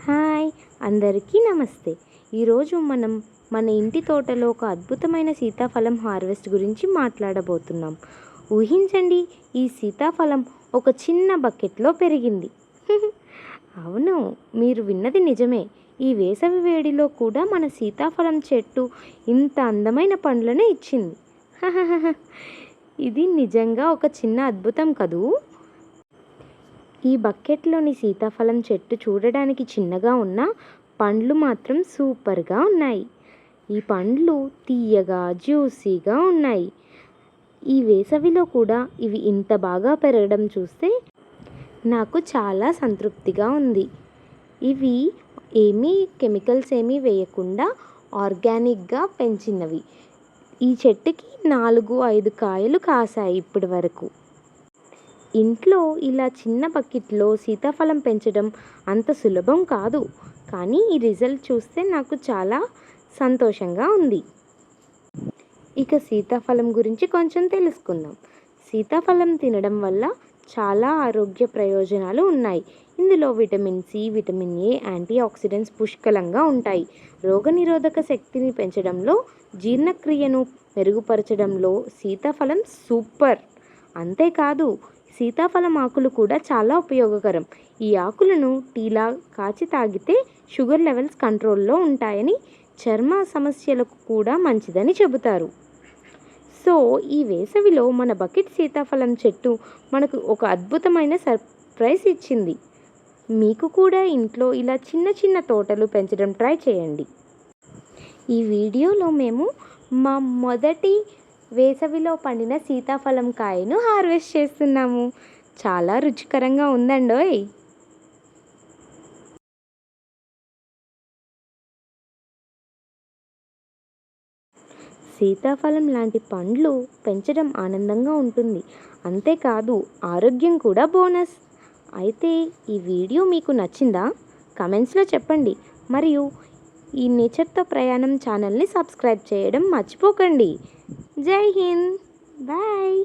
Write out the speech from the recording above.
Hi, అందరికీ నమస్తే. ఈరోజు మనం మన ఇంటి తోటలో ఒక అద్భుతమైన సీతాఫలం హార్వెస్ట్ గురించి మాట్లాడబోతున్నాం. ఊహించండి, ఈ సీతాఫలం ఒక చిన్న బకెట్లో పెరిగింది. అవును, మీరు విన్నది నిజమే. ఈ వేసవి వేడిలో కూడా మన సీతాఫలం చెట్టు ఇంత అందమైన పండ్లను ఇచ్చింది. ఇది నిజంగా ఒక చిన్న అద్భుతం కదూ. ఈ బకెట్లోని సీతాఫలం చెట్టు చూడడానికి చిన్నగా ఉన్నా పండ్లు మాత్రం సూపర్గా ఉన్నాయి. ఈ పండ్లు తీయగా జ్యూసీగా ఉన్నాయి. ఈ వేసవిలో కూడా ఇవి ఇంత బాగా పెరగడం చూస్తే నాకు చాలా సంతృప్తిగా ఉంది. ఇవి కెమికల్స్ ఏమీ వేయకుండా ఆర్గానిక్గా పెంచినవి. ఈ చెట్టుకి 4-5 కాయలు కాసాయి ఇప్పటి వరకు. ఇంట్లో ఇలా చిన్న బకెట్లో సీతాఫలం పెంచడం అంత సులభం కాదు, కానీ ఈ రిజల్ట్ చూస్తే నాకు చాలా సంతోషంగా ఉంది. ఇక సీతాఫలం గురించి కొంచెం తెలుసుకుందాం. సీతాఫలం తినడం వల్ల చాలా ఆరోగ్య ప్రయోజనాలు ఉన్నాయి. ఇందులో vitamin C, vitamin A, antioxidants పుష్కలంగా ఉంటాయి. రోగనిరోధక శక్తిని పెంచడంలో, జీర్ణక్రియను మెరుగుపరచడంలో సీతాఫలం సూపర్. అంతేకాదు, సీతాఫలం ఆకులు కూడా చాలా ఉపయోగకరం. ఈ ఆకులను టీలా కాచి తాగితే షుగర్ లెవెల్స్ కంట్రోల్లో ఉంటాయని, చర్మ సమస్యలకు కూడా మంచిదని చెబుతారు. సో ఈ వేసవిలో మన బకెట్ సీతాఫలం చెట్టు మనకు ఒక అద్భుతమైన సర్ప్రైజ్ ఇచ్చింది. మీకు కూడా ఇంట్లో ఇలా చిన్న చిన్న తోటలు పెంచడం ట్రై చేయండి. ఈ వీడియోలో మేము మా మొదటి వేసవిలో పండిన సీతాఫలం కాయను హార్వెస్ట్ చేస్తున్నాము. చాలా రుచికరంగా ఉందండోయ్. సీతాఫలం లాంటి పండ్లు పెంచడం ఆనందంగా ఉంటుంది. అంతేకాదు, ఆరోగ్యం కూడా బోనస్. అయితే ఈ వీడియో మీకు నచ్చిందా? కమెంట్స్లో చెప్పండి. మరియు ఈ నేచర్తో ప్రయాణం ఛానల్ని సబ్స్క్రైబ్ చేయడం మర్చిపోకండి. జై హింద్, బాయ్.